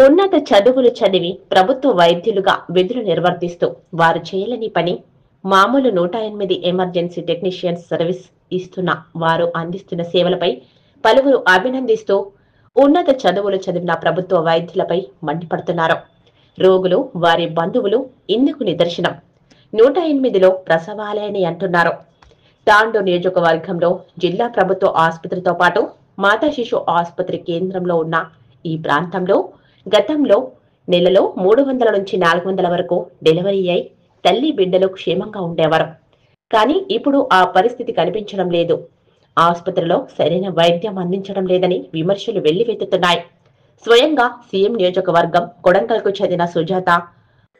ఉన్నత చదువులు చదివి ప్రభుత్వ వైద్యులుగా విధులు నిర్వర్తిస్తూ వారు చేయలేని పని మామూలు 108 ఎమర్జెన్సీ టెక్నీషియన్స్ సర్వీస్ ఇస్తున్న వారు అందిస్తున్న సేవలపై పలువురు అభినందిస్తూ ఉన్నత చదువులు చదివిన ప్రభుత్వ వైద్యులపై మండిపడుతున్నారు. రోగులు వారి బంధువులు ఇందుకు నిదర్శనం. 108లో ప్రసవాలేని అంటున్నారు. తాండూరు నియోజకవర్గంలో జిల్లా ప్రభుత్వ ఆసుపత్రితో పాటు మాతా శిశు ఆసుపత్రి కేంద్రంలో ఉన్న ఈ ప్రాంతంలో గతంలో నెలలో 300 నుంచి 400 వరకు డెలివరీ అయి తల్లి బిడ్డలు క్షేమంగా ఉండేవారు. కానీ ఇప్పుడు ఆ పరిస్థితి కనిపించడం లేదు. ఆసుపత్రిలో సరైన వైద్యం అందించడం లేదని విమర్శలు వెల్లువెత్తుతున్నాయి. స్వయంగా సీఎం నియోజకవర్గం కొడంగల్కు చెందిన సుజాత,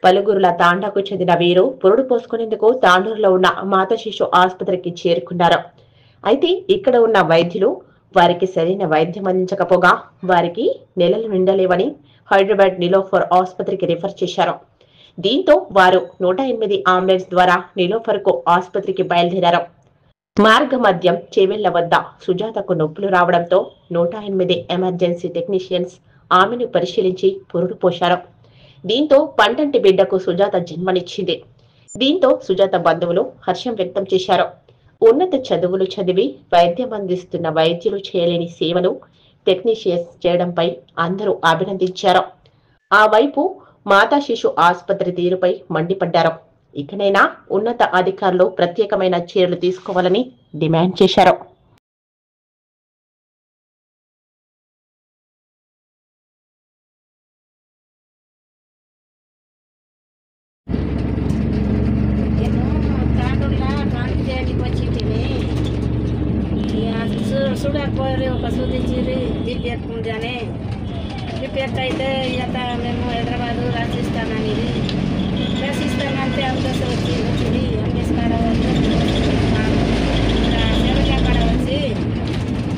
పలుగురుల తాండాకు చెందిన వీరు పురుడు పోసుకునేందుకు తాండూరులో ఉన్న మాతా శిశు ఆసుపత్రికి చేరుకున్నారు. అయితే ఇక్కడ ఉన్న వైద్యులు వారికి సరైన వైద్యం అందించకపోగా వారికి నెలలు నిండలేవని హైదరాబాద్ నిలోఫర్ ఆసుపత్రికి రిఫర్ చేశారు. దీంతో వారు 108 అంబులెన్స్ ద్వారా నిలోఫర్కు ఆసుపత్రికి బయలుదేరారు. మార్గ మధ్యం చేవెళ్ల వద్ద సుజాతకు నొప్పులు రావడంతో 108 ఎమర్జెన్సీ టెక్నీషియన్స్ ఆమెను పరిశీలించి పురుడు పోశారు. దీంతో పండంటి బిడ్డకు సుజాత జన్మనిచ్చింది. దీంతో సుజాత బంధువులు హర్షం వ్యక్తం చేశారు. ఉన్నత చదువులు చదివి వైద్యం అందిస్తున్న వైద్యులు చేయలేని సేవలు టెక్నీషియన్స్ చేయడంపై అందరూ అభినందించారు. ఆ వైపు మాతా శిశు ఆసుపత్రి తీరుపై మండిపడ్డారు. ఇకనైనా ఉన్నత అధికారులు ప్రత్యేకమైన చర్యలు తీసుకోవాలని డిమాండ్ చేశారు. చూడకపోయి ఒక సూచించి దిప్పి ఎక్కుంటానే దిప్పి అయితే ఇక మేము హైదరాబాదు రాసిస్తానని రాసిస్తానంటే అంబులెన్స్ వచ్చింది అంబులెన్స్ కాడ సేవల కాడ వచ్చి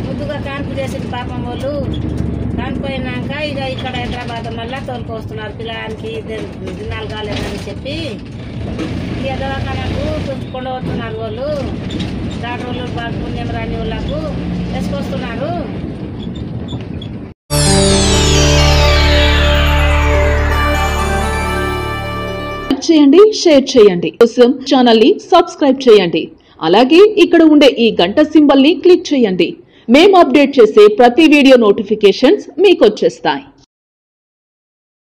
ముద్దుగా కాన్పు చేసింది పాపం వాళ్ళు. కానిపోయినాక ఇక ఇక్కడ హైదరాబాద్ మళ్ళీ తోలుకొస్తున్నారు పిల్లగానికి దినాలు కాలేదని చెప్పి ఇక దవాఖానకు చూసుకొని వస్తున్నారు వాళ్ళు. డాక్టర్ వాళ్ళు బాగా పుణ్యం రాని వాళ్ళకు తీసుకొస్తున్నారు. చేయండి, షేర్ చేయండి, కోసం ఛానల్ ని సబ్స్క్రైబ్ చేయండి. అలాగే ఇక్కడ ఉండే ఈ గంట సింబల్ ని క్లిక్ చేయండి. మేము అప్డేట్ చేసే ప్రతి వీడియో నోటిఫికేషన్స్ మీకు వచ్చేస్తాయి.